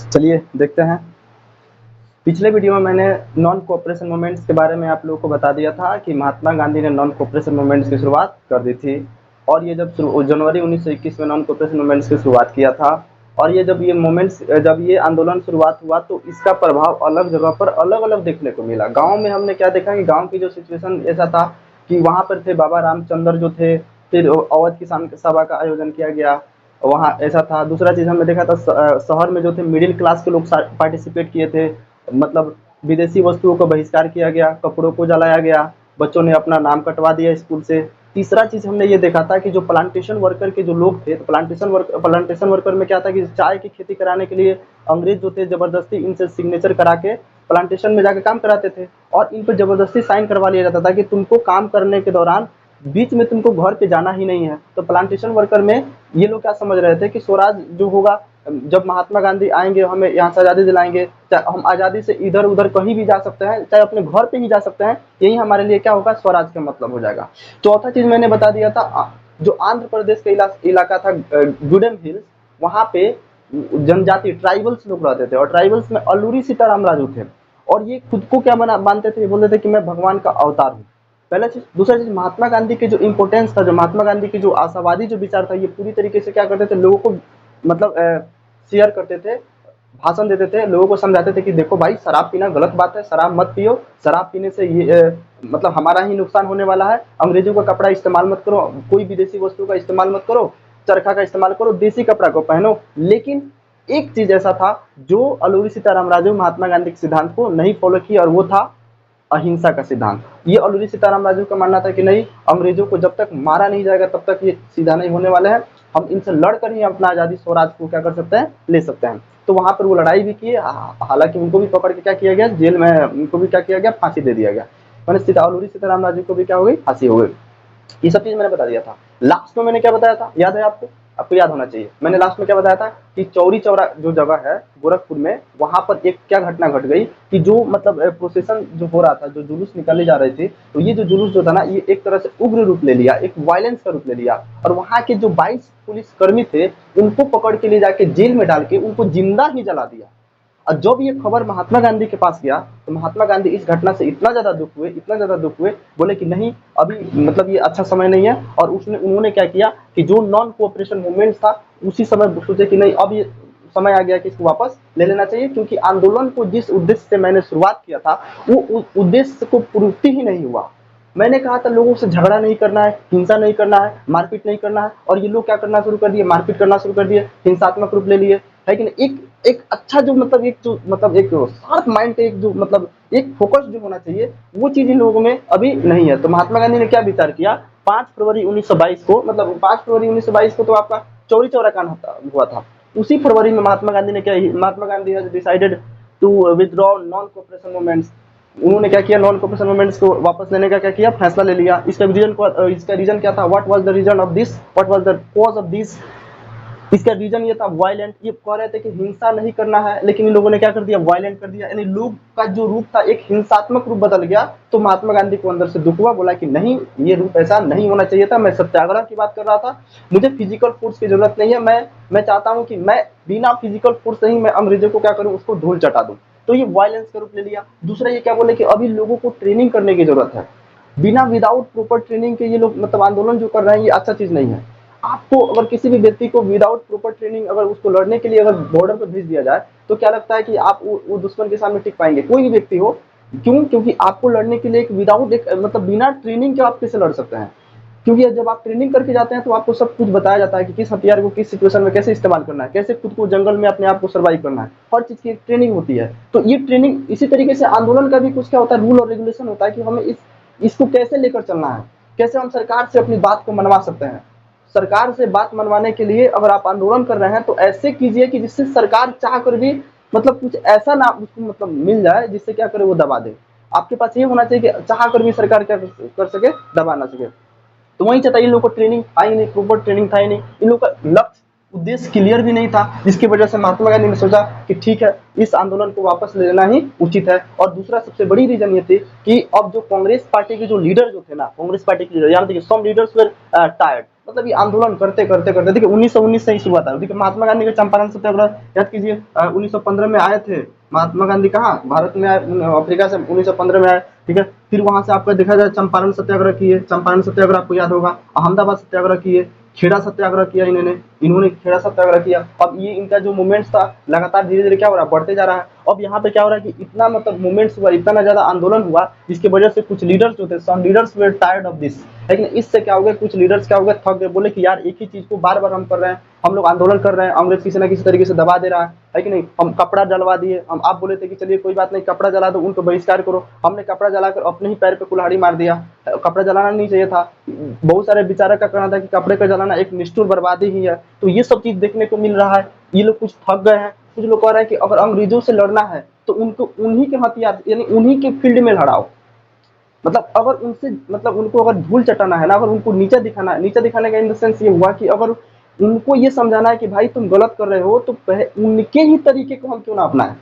चलिए देखते हैं। पिछले वीडियो में मैंने नॉन कोऑपरेशन मूवमेंट्स के बारे में आप लोगों को बता दिया था कि महात्मा गांधी ने नॉन कोऑपरेशन मूवमेंट्स की शुरुआत कर दी थी और ये जब जनवरी 1921 में नॉन कोऑपरेशन मूवमेंट्स की शुरुआत किया था और ये जब ये आंदोलन शुरुआत हुआ तो इसका प्रभाव अलग जगह पर अलग अलग देखने को मिला। गाँव में हमने क्या देखा कि गाँव की जो सिचुएशन ऐसा था कि वहाँ पर थे बाबा रामचंद्र जो थे, फिर अवध किसान सभा का आयोजन किया गया, वहाँ ऐसा था। दूसरा चीज़ हमने देखा था शहर में जो थे मिडिल क्लास के लोग पार्टिसिपेट किए थे, मतलब विदेशी वस्तुओं का बहिष्कार किया गया, कपड़ों को जलाया गया, बच्चों ने अपना नाम कटवा दिया स्कूल से। तीसरा चीज़ हमने ये देखा था कि जो प्लांटेशन वर्कर के जो लोग थे, तो प्लांटेशन वर्कर में क्या था कि चाय की खेती कराने के लिए अंग्रेज जो थे ज़बरदस्ती इनसे सिग्नेचर करा के प्लांटेशन में जाकर काम कराते थे और इन पर ज़बरदस्ती साइन करवा लिया जाता था कि तुमको काम करने के दौरान बीच में तुमको घर पे जाना ही नहीं है। तो प्लांटेशन वर्कर में ये लोग क्या समझ रहे थे कि स्वराज जो होगा, जब महात्मा गांधी आएंगे हमें यहाँ से आज़ादी दिलाएंगे, चाहे हम आज़ादी से इधर उधर कहीं भी जा सकते हैं, चाहे अपने घर पे ही जा सकते हैं, यही हमारे लिए क्या होगा, स्वराज का मतलब हो जाएगा। चौथा चीज़ मैंने बता दिया था, जो आंध्र प्रदेश का इलाका था गुडेम हिल्स, वहाँ पे जनजाति ट्राइबल्स लोग रहते थे और ट्राइबल्स में अल्लूरी सीताराम राजू थे और ये खुद को क्या मानते थे, बोलते थे कि मैं भगवान का अवतार हूँ। पहला चीज। दूसरा चीज, महात्मा गांधी के जो इम्पोर्टेंस था, जो महात्मा गांधी की जो आशावादी जो विचार था, ये पूरी तरीके से क्या करते थे, लोगों को मतलब शेयर करते थे, भाषण देते थे, लोगों को समझाते थे कि देखो भाई शराब पीना गलत बात है, शराब मत पियो, शराब पीने से ये मतलब हमारा ही नुकसान होने वाला है, अंग्रेजों का कपड़ा इस्तेमाल मत करो, कोई विदेशी वस्तु का इस्तेमाल मत करो, चरखा का इस्तेमाल करो, देसी कपड़ा को पहनो। लेकिन एक चीज ऐसा था जो अल्लूरी सीताराम राजू महात्मा गांधी के सिद्धांत को नहीं फॉलो किया और वो था अहिंसा का सिद्धांत। ये अल्लूरी सीताराम राजू का मानना था कि नहीं, अंग्रेजों को जब तक मारा नहीं जाएगा तब तक ये सीधा नहीं होने वाले हैं, हम इनसे लड़कर ही अपना आज़ादी स्वराज को क्या कर सकते हैं, ले सकते हैं। तो वहां पर वो लड़ाई भी की, हालांकि उनको भी पकड़ के क्या किया गया, जेल में उनको भी क्या किया गया, फांसी दे दिया गया। मैंने अल्लूरी सीताराम राजू को भी क्या हो गई, फांसी हो गई। ये सब चीज मैंने बता दिया था। लास्ट में मैंने क्या बताया था, याद है आपको? आपको याद होना चाहिए। मैंने लास्ट में क्या बताया था कि चौरी चौरा जो जगह है गोरखपुर में, वहां पर एक क्या घटना घट गई कि जो मतलब प्रोसेशन जो हो रहा था, जो जुलूस निकाले जा रहे थे, तो ये जो जुलूस जो था ना, ये एक तरह से उग्र रूप ले लिया, एक वायलेंस का रूप ले लिया और वहां के जो 22 पुलिस कर्मी थे उनको पकड़ के ले जाके जेल में डाल के उनको जिंदा ही जला दिया। और जब ये खबर महात्मा गांधी के पास गया तो महात्मा गांधी इस घटना से इतना ज्यादा दुख हुए, बोले कि नहीं अभी मतलब ये अच्छा समय नहीं है। और उन्होंने क्या किया कि जो नॉन कोऑपरेशन मूवमेंट था उसी समय सोचे कि नहीं अब ये समय आ गया कि इसको वापस ले लेना चाहिए, क्योंकि आंदोलन को जिस उद्देश्य से मैंने शुरुआत किया था वो उद्देश्य को पूर्ति ही नहीं हुआ। मैंने कहा था लोगों से झगड़ा नहीं करना है, हिंसा नहीं करना है, मारपीट नहीं करना है, और ये लोग क्या करना शुरू कर दिए, मारपीट करना शुरू कर दिए, हिंसात्मक रूप ले लिए, है कि नहीं। एक अच्छा जो मतलब एक शार्प माइंड का एक जो मतलब एक फोकस जो होना चाहिए, वो चीज इन लोगों में अभी नहीं है। तो महात्मा गांधी ने क्या विचार किया, 5 फरवरी 1922 को, मतलब 5 फरवरी 1922 को तो आपका चौरी चौरा कांड हुआ था। उसी फरवरी में Mahatma Gandhi has decided to withdraw non cooperation movements. उन्होंने क्या किया, नॉन कोऑपरेशन मूवमेंट्स को वापस लेने का क्या किया, फैसला ले लिया। इसका रीजन क्या था, what was the reason of this, what was the cause of this. इसका रीजन ये था वायलेंट। ये कह रहे थे कि हिंसा नहीं करना है, लेकिन इन लोगों ने क्या कर दिया, वायलेंट कर दिया, यानी लोग का जो रूप था एक हिंसात्मक रूप बदल गया। तो महात्मा गांधी को अंदर से दुख हुआ, बोला कि नहीं ये रूप ऐसा नहीं होना चाहिए था। मैं सत्याग्रह की बात कर रहा था, मुझे फिजिकल फोर्स की जरूरत नहीं है, मैं चाहता हूं कि मैं बिना फिजिकल फोर्स से ही मैं अंग्रेजों को क्या करूं, उसको धूल चटा दूं। तो ये वायलेंस का रूप ले लिया। दूसरा ये क्या बोले कि अभी लोगों को ट्रेनिंग करने की जरूरत है, बिना विदाउट प्रॉपर ट्रेनिंग के ये लोग मतलब आंदोलन जो कर रहे हैं ये अच्छा चीज नहीं है। आपको अगर किसी भी व्यक्ति को विदाउट प्रॉपर ट्रेनिंग अगर उसको लड़ने के लिए अगर बॉर्डर पर भेज दिया जाए तो क्या लगता है कि आप वो दुश्मन के सामने टिक पाएंगे, कोई भी व्यक्ति हो। क्यों? क्योंकि आपको लड़ने के लिए एक विदाउट एक मतलब बिना ट्रेनिंग के आप कैसे लड़ सकते हैं, क्योंकि जब आप ट्रेनिंग करके जाते हैं तो आपको सब कुछ बताया जाता है कि किस हथियार को किस सिचुएशन में कैसे इस्तेमाल करना है, कैसे खुद को जंगल में अपने आप को सर्वाइव करना है, हर चीज की एक ट्रेनिंग होती है। तो ये ट्रेनिंग इसी तरीके से आंदोलन का भी कुछ क्या होता है, रूल और रेगुलेशन होता है कि हमें इसको कैसे लेकर चलना है, कैसे हम सरकार से अपनी बात को मनवा सकते हैं। सरकार से बात मनवाने के लिए अगर आप आंदोलन कर रहे हैं तो ऐसे कीजिए कि जिससे सरकार चाह कर भी मतलब कुछ ऐसा ना उसको मतलब मिल जाए जिससे क्या करे वो दबा दे। आपके पास ये होना चाहिए कि चाह कर भी सरकार क्या कर सके, दबा ना सके। तो वही चाहता, इन लोग को ट्रेनिंग था ही नहीं, प्रॉपर ट्रेनिंग था ही नहीं, इन लोग का लक्ष्य उद्देश्य क्लियर भी नहीं था, जिसकी वजह से महात्मा गांधी ने सोचा कि ठीक है इस आंदोलन को वापस ले लेना ही उचित है। और दूसरा सबसे बड़ी रीजन ये थी कि अब जो कांग्रेस पार्टी के जो लीडर जो थे ना, कांग्रेस पार्टी के लीडर, यानी कि सम लीडर्स वर टायर्ड, मतलब ये आंदोलन करते करते करते, देखिए 1919 से ही शुरुआत है। देखिए महात्मा गांधी का चंपारण सत्याग्रह याद कीजिए, 1915 में आए थे महात्मा गांधी, कहाँ भारत में आए, अफ्रीका से 1915 में आए, ठीक है। फिर वहां से आपका देखा जाए चंपारण सत्याग्रह किए, चंपारण सत्याग्रह आपको याद होगा, अहमदाबाद सत्याग्रह किए, खेड़ा सत्याग्रह किया इन्होंने खेड़ा सत्याग्रह किया। अब ये इनका जो मूवमेंट्स था लगातार धीरे धीरे क्या हो रहा है, बढ़ते जा रहा है। अब यहाँ पे क्या हो रहा है कि इतना मतलब मूवमेंट्स हुआ, इतना ज्यादा आंदोलन हुआ, जिसकी वजह से कुछ लीडर्स जो थे, some leaders were tired of this, लेकिन इससे क्या हो गया, कुछ लीडर्स क्या हो गए, थक गए, बोले कि यार एक ही चीज को बार बार हम कर रहे हैं, हम लोग आंदोलन कर रहे हैं, अंग्रेज किसी ना किसी तरीके से दबा दे रहा है कि नहीं। हम कपड़ा जलवा दिए, हम आप बोले थे कि चलिए कोई बात नहीं कपड़ा जला दो, उनको बहिष्कार करो, हमने कपड़ा जलाकर अपने ही पैर पे कुल्हाड़ी मार दिया। कपड़ा जलाना नहीं चाहिए था। बहुत सारे विचारक का कहना था कि कपड़े का जलाना एक निष्ठुर बर्बादी ही है। तो ये सब चीज देखने को मिल रहा है। ये लोग कुछ थक गए हैं, कुछ लोग कह रहे हैं कि अगर अंग्रेजों से लड़ना है तो उनको उन्हीं के हथियार यानी उन्हीं के फील्ड में लड़ाओ। मतलब अगर उनसे मतलब उनको अगर धूल चटाना है ना, अगर उनको नीचा दिखाना है, नीचा दिखाने का इन द सेंस ये हुआ कि अगर उनको ये समझाना है कि भाई तुम गलत कर रहे हो, तो उनके ही तरीके को हम क्यों ना अपनाएं।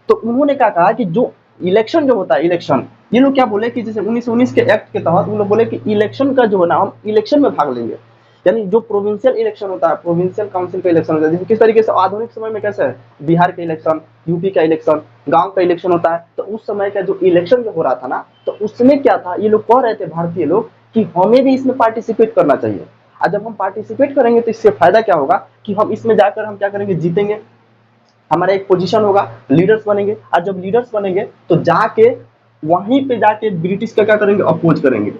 तो उन्होंने क्या कहा कि जो इलेक्शन जो होता है, इलेक्शन, ये लोग क्या बोले कि जैसे 1919 के एक्ट के तहत वो लोग बोले कि इलेक्शन का जो है ना, हम इलेक्शन में भाग लेंगे। यानी जो प्रोविंशियल इलेक्शन होता है, प्रोविंशियल काउंसिल का इलेक्शन होता है, जैसे किस तरीके से आधुनिक समय में कैसे है, बिहार का इलेक्शन, यूपी का इलेक्शन, गांव का इलेक्शन होता है। तो उस समय का जो इलेक्शन जो हो रहा था ना, तो उसमें क्या था, ये लोग कह रहे थे भारतीय लोग कि हमें भी इसमें पार्टिसिपेट करना चाहिए। और जब हम पार्टिसिपेट करेंगे तो इससे फायदा क्या होगा कि हम इसमें जाकर हम क्या करेंगे, जीतेंगे, हमारा एक पोजीशन होगा, लीडर्स बनेंगे। और जब लीडर्स बनेंगे तो जाके वहीं पे जाके ब्रिटिश का क्या करेंगे, अपोज करेंगे।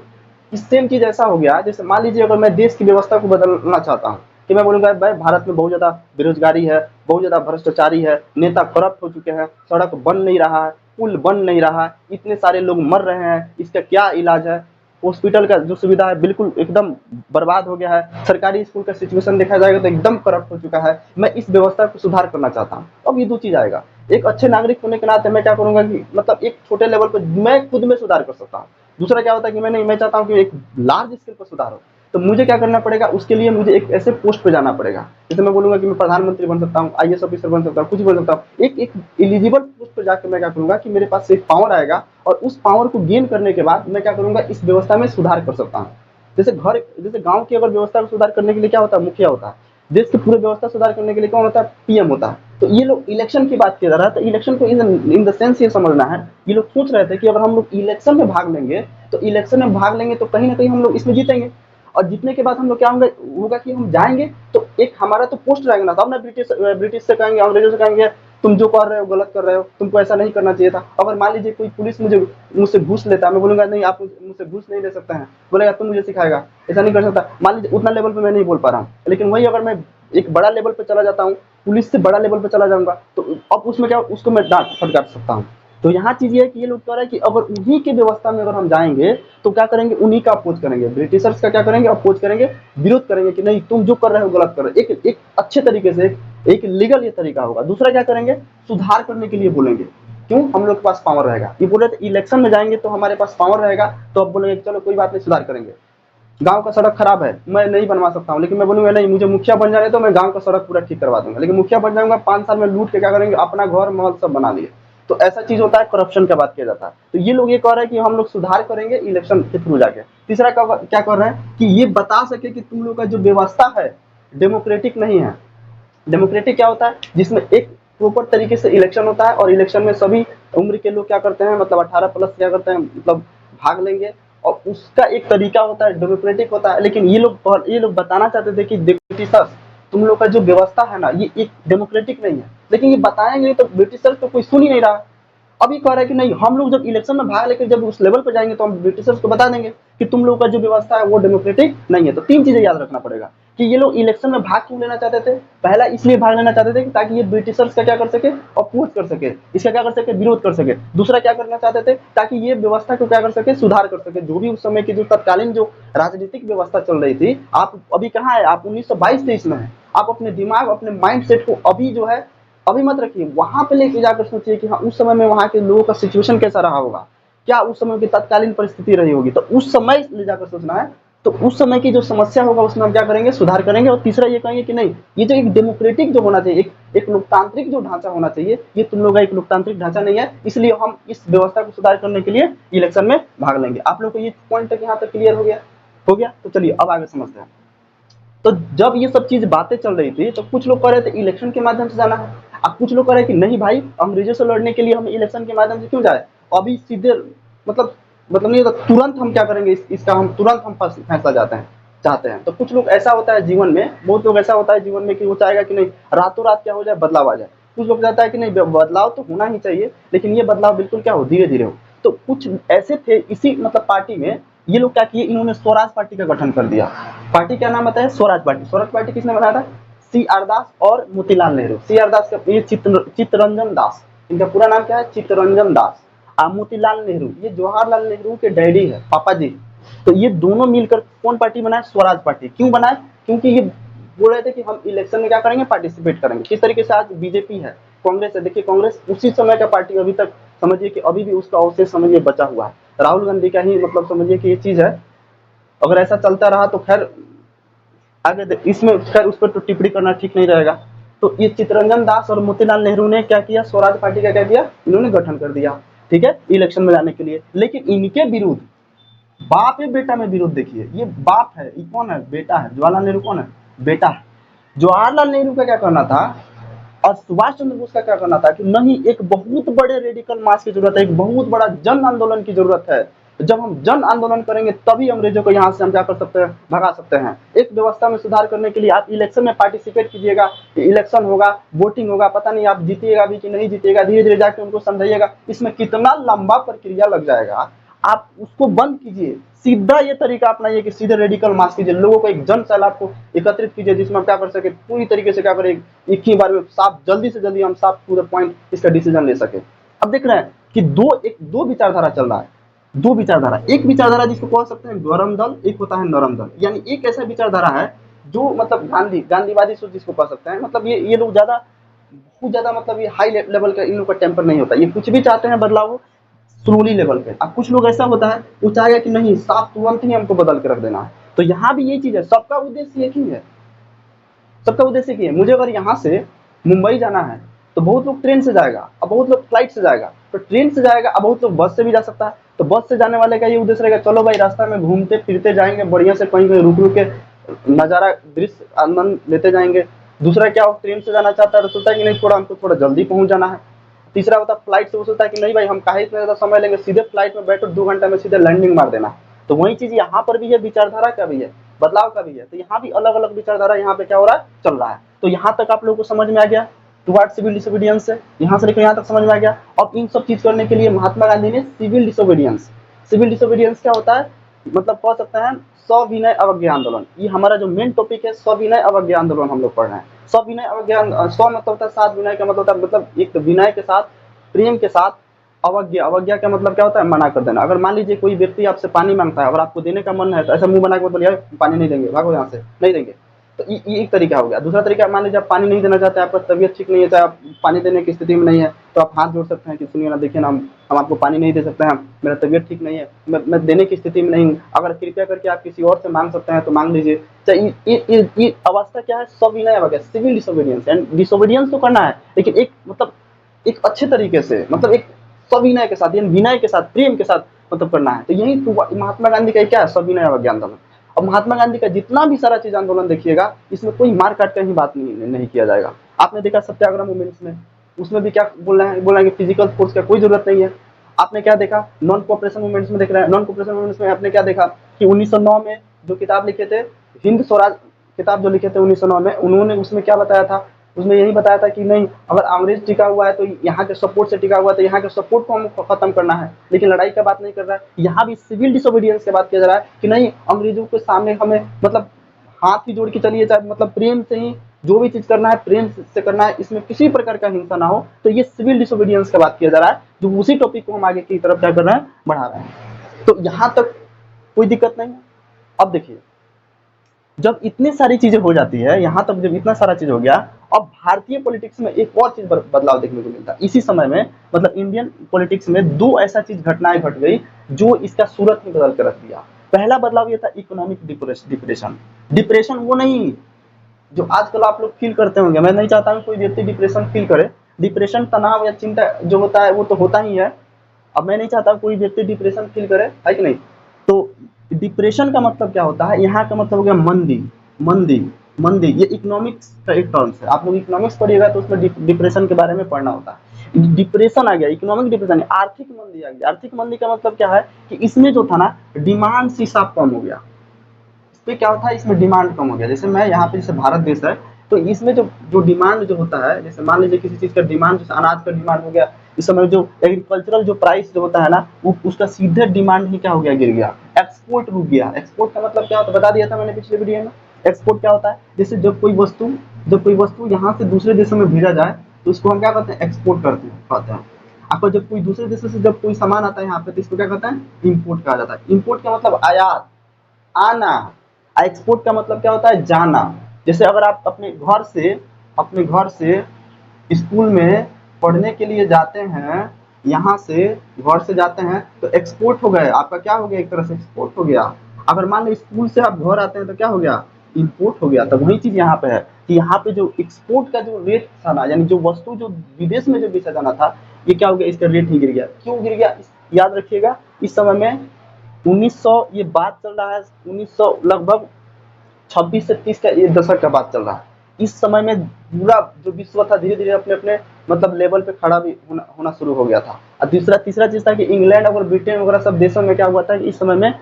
इस सेम चीज ऐसा हो गया जैसे मान लीजिए अगर मैं देश की व्यवस्था को बदलना चाहता हूँ, कि मैं बोलूंगा भाई भारत में बहुत ज्यादा बेरोजगारी है, बहुत ज्यादा भ्रष्टाचारी है, नेता करप्ट हो चुके हैं, सड़क बन नहीं रहा है, पुल बन नहीं रहा है, इतने सारे लोग मर रहे हैं, इसका क्या इलाज है, हॉस्पिटल का जो सुविधा है बिल्कुल एकदम बर्बाद हो गया है, सरकारी स्कूल का सिचुएशन देखा जाएगा तो एकदम करप्ट हो चुका है, मैं इस व्यवस्था को सुधार करना चाहता हूँ। अब ये दो चीज आएगा। एक अच्छे नागरिक होने के नाते मैं क्या करूंगा कि मतलब एक छोटे लेवल पर मैं खुद में सुधार कर सकता हूँ। दूसरा क्या होता है कि मैं चाहता हूँ कि एक लार्ज स्केल पर सुधार हो, तो मुझे क्या करना पड़ेगा, उसके लिए मुझे एक ऐसे पोस्ट पे जाना पड़ेगा। जैसे मैं बोलूंगा कि मैं प्रधानमंत्री बन सकता हूँ, आईएएस ऑफिसर बन सकता हूँ, कुछ बन सकता हूँ। एक एलिजिबल पोस्ट पे जाकर मैं क्या करूंगा कि मेरे पास एक पावर आएगा, और उस पावर को गेन करने के बाद मैं क्या करूंगा, इस व्यवस्था में सुधार कर सकता हूँ। जैसे गांव की अगर व्यवस्था को सुधार करने के लिए क्या होता है, मुखिया होता है। देश की पूरी व्यवस्था सुधार करने के लिए कौन होता है, पीएम होता है। तो ये लोग इलेक्शन की बात किया जा रहा है, तो इलेक्शन को इन द सेंस ये समझना है, ये लोग सोच रहे थे कि अगर हम लोग इलेक्शन में भाग लेंगे, तो इलेक्शन में भाग लेंगे तो कहीं ना कहीं हम लोग इसमें जीतेंगे। और जीतने के बाद हम लोग क्या होगा कि हम जाएंगे तो एक हमारा तो पोस्ट रहेगा ना, तब ना ब्रिटिश से कहेंगे, अंग्रेजों से कहेंगे तुम जो कर रहे हो गलत कर रहे हो, तुमको ऐसा नहीं करना चाहिए था। अगर मान लीजिए कोई पुलिस मुझसे घूस लेता है, मैं बोलूंगा नहीं आप मुझसे घूस नहीं ले सकते हैं, बोलेगा तुम मुझे सिखाएगा, ऐसा नहीं कर सकता। मान लीजिए उतना लेवल पे मैं नहीं बोल पा रहा हूँ, लेकिन वही अगर मैं एक बड़ा लेवल पे चला जाता हूँ, पुलिस से बड़ा लेवल पे चला जाऊंगा, तो अब उसमें क्या उसको मैं डांट फटकार सकता हूँ। तो यहाँ चीज ये है कि ये लोग कह रहे हैं कि अगर उन्हीं की व्यवस्था में अगर हम जाएंगे तो क्या करेंगे, उन्हीं का अपोज करेंगे, ब्रिटिशर्स का क्या करेंगे, अपोज करेंगे, विरोध करेंगे कि नहीं तुम जो कर रहे हो गलत कर रहे हो। एक अच्छे तरीके से एक लीगल ये तरीका होगा। दूसरा क्या करेंगे, सुधार करने के लिए बोलेंगे। क्यों, हम लोग के पास पावर रहेगा। ये बोले इलेक्शन में जाएंगे तो हमारे पास पावर रहेगा, तो अब बोलेंगे चलो कोई बात नहीं सुधार करेंगे। गांव का सड़क खराब है, मैं नहीं बनवा सकता हूँ, लेकिन मैं बोलूंगा नहीं मुझे मुखिया बन जाने तो मैं गांव का सड़क पूरा ठीक करवा दूंगा। लेकिन मुखिया बन जाऊंगा 5 साल में लूट के क्या करेंगे, अपना घर महल सब बना लिए। तो ऐसा चीज होता है, करप्शन का बात किया जाता है। तो ये लोग ये कह रहे हैं कि हम लोग सुधार करेंगे इलेक्शन के थ्रू जाके। तीसरा क्या कर रहे हैं कि ये बता सके कि तुम लोग का जो व्यवस्था है डेमोक्रेटिक नहीं है। डेमोक्रेटिक क्या होता है, जिसमें एक प्रॉपर तरीके से इलेक्शन होता है, और इलेक्शन में सभी उम्र के लोग क्या करते हैं, मतलब 18+ क्या करते हैं, मतलब भाग लेंगे, और उसका एक तरीका होता है, डेमोक्रेटिक होता है। लेकिन ये लोग बताना चाहते थे कि ब्रिटिशर्स तुम लोग का जो व्यवस्था है ना, ये एक डेमोक्रेटिक नहीं है। लेकिन ये बताएंगे तो ब्रिटिशर्स तो कोई सुन ही नहीं रहा। अभी कह रहा है कि नहीं हम लोग जब इलेक्शन में भाग लेकर जब उस लेवल पर जाएंगे तो हम ब्रिटिशर्स को बता देंगे कि तुम लोगों का जो व्यवस्था है वो डेमोक्रेटिक नहीं है। तो 3 चीजें याद रखना पड़ेगा कि ये लोग इलेक्शन में भाग क्यों लेना चाहते थे। पहला इसलिए भाग लेना चाहते थे कि ताकि ये ब्रिटिशर्स का क्या कर सके, अपोज कर सके, इसका क्या कर सके, विरोध कर सके। दूसरा क्या करना चाहते थे, ताकि ये व्यवस्था को क्या कर सके, सुधार कर सके। जो भी उस समय की जो तत्कालीन जो राजनीतिक व्यवस्था चल रही थी, आप अभी कहाँ है, आप 1922-23 में है। आप अपने दिमाग अपने माइंड सेट को अभी जो है अभी मत रखिए, वहां पे लेके जाकर सोचिए कि हाँ उस समय में वहां के लोगों का सिचुएशन कैसा रहा होगा, क्या उस समय की तत्कालीन परिस्थिति रही होगी। तो उस समय ले जाकर सोचना है। तो उस समय की जो समस्या होगा उसमें हम क्या करेंगे, सुधार करेंगे। और तीसरा ये कहेंगे कि नहीं, ये जो एक डेमोक्रेटिक जो होना चाहिए, एक लोकतांत्रिक जो ढांचा होना चाहिए, ये तुम लोग का एक लोकतांत्रिक ढांचा नहीं है, इसलिए हम इस व्यवस्था को सुधार करने के लिए इलेक्शन में भाग लेंगे। आप लोग को ये पॉइंट तक यहाँ तक क्लियर हो गया। तो चलिए अब आगे समझते हैं। तो जब ये सब चीज बातें चल रही थी तो कुछ लोग कह रहे थे इलेक्शन के माध्यम से जाना है, अब कुछ लोग कह रहे हैं कि नहीं भाई, अंग्रेजों से लड़ने के लिए हम इलेक्शन के माध्यम से क्यों जाए, अभी सीधे मतलब नहीं तो तुरंत हम क्या करेंगे, इसका हम तुरंत हम फैसला चाहते हैं। तो कुछ लोग ऐसा होता है जीवन में, बहुत लोग ऐसा होता है जीवन में कि वो चाहेगा कि नहीं रातों रात क्या हो जाए, बदलाव आ जाए। कुछ लोग चाहता है कि नहीं बदलाव तो होना ही चाहिए, लेकिन ये बदलाव बिल्कुल क्या हो, धीरे धीरे हो। तो कुछ ऐसे थे इसी मतलब पार्टी में, ये लोग क्या किए, इन्होंने स्वराज पार्टी का गठन कर दिया। पार्टी क्या नाम बताया, स्वराज पार्टी। स्वराज पार्टी किसने बनाया था, सी आर दास और मोतीलाल नेहरू। सी आर दास का ये चित्तरंजन दास, इनका पूरा नाम क्या है, चित्तरंजन दास। मोतीलाल नेहरू ये जवाहरलाल नेहरू के डैडी है, पापा जी। तो ये दोनों मिलकर कौन पार्टी बनाए, स्वराज पार्टी। क्यों बनाए, क्योंकि ये बोल रहे थे कि हम इलेक्शन में क्या करेंगे, पार्टिसिपेट करेंगे। किस तरीके से आज बीजेपी है, कांग्रेस है, देखिए कांग्रेस उसी समय का पार्टी, अभी तक समझिए कि अभी भी उसका अवशेष समझिए बचा हुआ है। राहुल गांधी का ही मतलब समझिए कि ये चीज है। अगर ऐसा चलता रहा तो खैर आगे इसमें खैर उस पर तो टिप्पणी करना ठीक नहीं रहेगा। तो ये चित्तरंजन दास और मोतीलाल नेहरू ने क्या किया, स्वराज पार्टी का क्या किया, इन्होंने गठन कर दिया, ठीक है, इलेक्शन में जाने के लिए। लेकिन इनके विरुद्ध बाप है बेटा में विरोध देखिए, ये बाप है, ये कौन है, बेटा है। जवाहरलाल नेहरू कौन है, बेटा है। जवाहरलाल नेहरू का क्या करना था और सुभाष चंद्र बोस का क्या करना था कि नहीं, एक बहुत बड़े रेडिकल मास की जरूरत है, एक बहुत बड़ा जन आंदोलन की जरूरत है। जब हम जन आंदोलन करेंगे तभी अंग्रेजों को यहाँ से हम क्या कर सकते हैं, भगा सकते हैं। एक व्यवस्था में सुधार करने के लिए आप इलेक्शन में पार्टिसिपेट कीजिएगा, इलेक्शन होगा, वोटिंग होगा, पता नहीं आप जीतिएगा भी कि नहीं जीतिएगा, धीरे धीरे जाके उनको समझाइएगा, इसमें कितना लंबा प्रक्रिया लग जाएगा। आप उसको बंद कीजिए, सीधा ये तरीका अपनाइए कि सीधे रेडिकल मास कीजिए, लोगों को एक जन सैलाब को एकत्रित कीजिए, जिसमें हम क्या कर सके, पूरी तरीके से क्या करें, एक ही बार में साफ, जल्दी से जल्दी हम साफ पूरे पॉइंट इसका डिसीजन ले सके। अब देख रहे हैं कि दो विचारधारा चल रहा है, दो विचारधारा। एक विचारधारा जिसको कह सकते हैं गरम दल, एक होता है नरम दल। यानी एक ऐसा विचारधारा है जो मतलब गांधीवादी सोच जिसको कह सकते हैं। मतलब ये लोग बहुत ज्यादा मतलब ये हाई लेवल का इन लोग का टेम्पर नहीं होता, ये कुछ भी चाहते हैं बदलाव स्लोली लेवल पे। अब कुछ लोग ऐसा होता है वो चाहेगा कि नहीं साफ तुरंत ही हमको बदल के रख देना है। तो यहाँ भी ये चीज है, सबका उद्देश्य एक ही है, सबका उद्देश्य की है। मुझे अगर यहाँ से मुंबई जाना है तो बहुत लोग ट्रेन से जाएगा, अब बहुत लोग फ्लाइट से जाएगा, तो ट्रेन से जाएगा, अब बहुत लोग बस से भी जा सकता है। तो बस से जाने वाले का ये उद्देश्य रहेगा, चलो भाई रास्ता में घूमते फिरते जाएंगे, बढ़िया से कहीं कहीं रुक रुक के नजारा दृश्य आनंद लेते जाएंगे। दूसरा क्या हो, ट्रेन से जाना चाहता है तो सोचता है कि नहीं थोड़ा हमको थोड़ा जल्दी पहुंच जाना है। तीसरा होता है फ्लाइट से, वो सोचता है कि नहीं भाई हम काहे इतना ज्यादा समय लेंगे, सीधे फ्लाइट में बैठो 2 घंटा में सीधे लैंडिंग मार देना। तो वही चीज यहाँ पर भी है, विचारधारा का भी है, बदलाव का भी है। तो यहाँ भी अलग अलग विचारधारा यहाँ पे क्या हो रहा है, चल रहा है। तो यहाँ तक आप लोगों को समझ में आ गया, टुवर्ड सिविल डिसोबीडियंस से यहाँ से लेकर यहाँ तक समझ में आ गया। अब इन सब चीज करने के लिए महात्मा गांधी ने सिविल डिसोबीडियंस क्या होता है, मतलब कह सकते हैं सविनय अवज्ञा आंदोलन। ये हमारा जो मेन टॉपिक है, सविनय अवज्ञा आंदोलन हम लोग पढ़ रहे हैं। सविनय अवज्ञा, स्व मतलब होता है साथ, विनय का मतलब होता है मतलब एक विनय के साथ, प्रेम के साथ। अवज्ञा का मतलब क्या होता है, मना कर देना। अगर मान लीजिए कोई व्यक्ति आपसे पानी मांगता है, अगर आपको देने का मन है तो ऐसा मुंह बना के बोलिए पानी नहीं देंगे, भागो यहाँ से, नहीं देंगे। तो ये एक तरीका हो गया। दूसरा तरीका, मान लीजिए आप पानी नहीं देना चाहते, आपका तबीयत ठीक नहीं है, चाहे आप पानी देने की स्थिति में नहीं है, तो आप हाथ जोड़ सकते हैं कि सुनिए ना, देखिए ना, हम आपको पानी नहीं दे सकते हैं, मेरा तबीयत ठीक नहीं है, मैं देने की स्थिति में नहीं हूँ, अगर कृपया करके आप किसी और से मांग सकते हैं तो मांग लीजिए। ये अवस्था क्या है, सविनय अवज्ञा, सिविल डिसोबीडियंस। एंड डिसोबीडियंस तो करना है, लेकिन एक मतलब एक अच्छे तरीके से, मतलब एक सविनय के साथ, यानी विनय के साथ, प्रेम के साथ मतलब करना है। तो यही महात्मा गांधी का क्या है, सविनय अवज्ञा आंदोलन। अब महात्मा गांधी का जितना भी सारा चीज आंदोलन देखिएगा, इसमें कोई मार काट कर ही बात नहीं किया जाएगा। आपने देखा सत्याग्रह मूवमेंट्स में, उसमें भी क्या बोलेंगे फिजिकल फोर्स का कोई जरूरत नहीं है। आपने क्या देखा, नॉन कोऑपरेशन मूवमेंट्स में देख रहे हैं, नॉन कोऑपरेशन मूवमेंट्स में आपने क्या देखा कि 1909 में जो किताब लिखे थे, हिंद स्वराज किताब जो लिखे थे 1909 में, उन्होंने उसमें क्या बताया था, उसमें यही बताया था कि नहीं, अगर अंग्रेज टिका हुआ है तो यहाँ के सपोर्ट से टिका हुआ है, तो यहाँ के सपोर्ट को हम खत्म करना है। लेकिन लड़ाई का बात नहीं कर रहा है, यहाँ भी सिविल डिसोबीडियंस की बात किया जा रहा है कि नहीं, अंग्रेजों के सामने हमें मतलब हाथ ही जोड़ के चलिए, चाहे मतलब प्रेम से ही जो भी चीज करना है प्रेम से करना है, इसमें किसी प्रकार का हिंसा ना हो। तो ये सिविल डिसोबीडियंस का बात किया जा रहा है, जो उसी टॉपिक को हम आगे की तरफ क्या कर रहे हैं, बढ़ा रहे हैं। तो यहाँ तक कोई दिक्कत नहीं है। अब देखिए, जब इतनी सारी चीजें हो जाती है, यहाँ तक जब इतना सारा चीज हो गया, अब भारतीय पॉलिटिक्स में एक और चीज बदलाव देखने को मिलता है इसी समय में। मतलब इंडियन पॉलिटिक्स में दो ऐसा चीज घटनाएं घट गई जो इसका सूरत ही बदल कर रख दिया। पहला बदलाव ये था इकोनॉमिक डिप्रेशन। वो नहीं जो आजकल आप लोग फील करते होंगे, मैं नहीं चाहता हूँ कोई व्यक्ति डिप्रेशन फील करे। डिप्रेशन, तनाव या चिंता जो होता है वो तो होता ही है। अब मैं नहीं चाहता कोई व्यक्ति डिप्रेशन फील करे, है कि नहीं। तो डिप्रेशन का मतलब क्या होता है, यहाँ का मतलब हो गया मंदी। मंदी, मंदी ये इकोनॉमिक्स का एक टर्म्स है। आप लोग इकोनॉमिक्स पढ़िएगा तो उसमें डिप्रेशन के बारे में पढ़ना होता है। डिप्रेशन आ गया, इकोनॉमिक डिप्रेशन, आर्थिक मंदी आ गई। आर्थिक मंदी का मतलब क्या है कि इसमें जो था ना डिमांड से हिसाब कम हो गया। इसमें क्या होता है, इसमें डिमांड कम हो गया। जैसे मैं यहाँ पे, जैसे भारत देश है तो इसमें जो जो डिमांड जो होता है, जैसे मान लीजिए किसी चीज का डिमांड, जैसे अनाज का डिमांड हो गया, इस समय जो एग्रीकल्चरल जो प्राइस जो होता है ना वो उसका सीधे डिमांड ही क्या हो गया, गिर गया। एक्सपोर्ट रुक गया। एक्सपोर्ट का मतलब क्या होता है बता दिया था मैंने पिछले वीडियो में। एक्सपोर्ट क्या होता है, जैसे जब कोई वस्तु यहाँ से दूसरे देशों में भेजा जाए तो उसको हम क्या कहते हैं, एक्सपोर्ट कहते हैं। आपको जब कोई दूसरे देशों से जब कोई सामान आता है यहाँ पे तो इसको क्या कहते हैं, इम्पोर्ट कहा जाता है। इम्पोर्ट का मतलब आयात, आना। एक्सपोर्ट का मतलब क्या होता है, जाना। जैसे अगर आप अपने घर से स्कूल में पढ़ने के लिए जाते हैं, यहाँ से घर से जाते हैं तो एक्सपोर्ट हो गए, आपका क्या हो गया, एक तरह से एक्सपोर्ट हो गया। अगर मान लो स्कूल से आप घर आते हैं तो क्या हो गया, इम्पोर्ट हो गया। तो वही चीज यहाँ पे है कि यहाँ पे जो एक्सपोर्ट का जो रेट था ना, यानी जो वस्तु जो विदेश में जो बेचा जाना था, ये क्या हो गया, इसका रेट ही गिर गया। क्यों गिर गया, याद रखिएगा। इस समय में 1900, ये बात चल रहा है 1900 लगभग 26 से 30 का ये दशक का बात चल रहा है। इस समय में पूरा जो विश्व था धीरे धीरे अपने अपने मतलब लेवल पे खड़ा भी होना शुरू हो गया था। और तीसरा चीज था कि इंग्लैंड और ब्रिटेन वगैरह सब देशों में क्या हुआ था कि इस समय में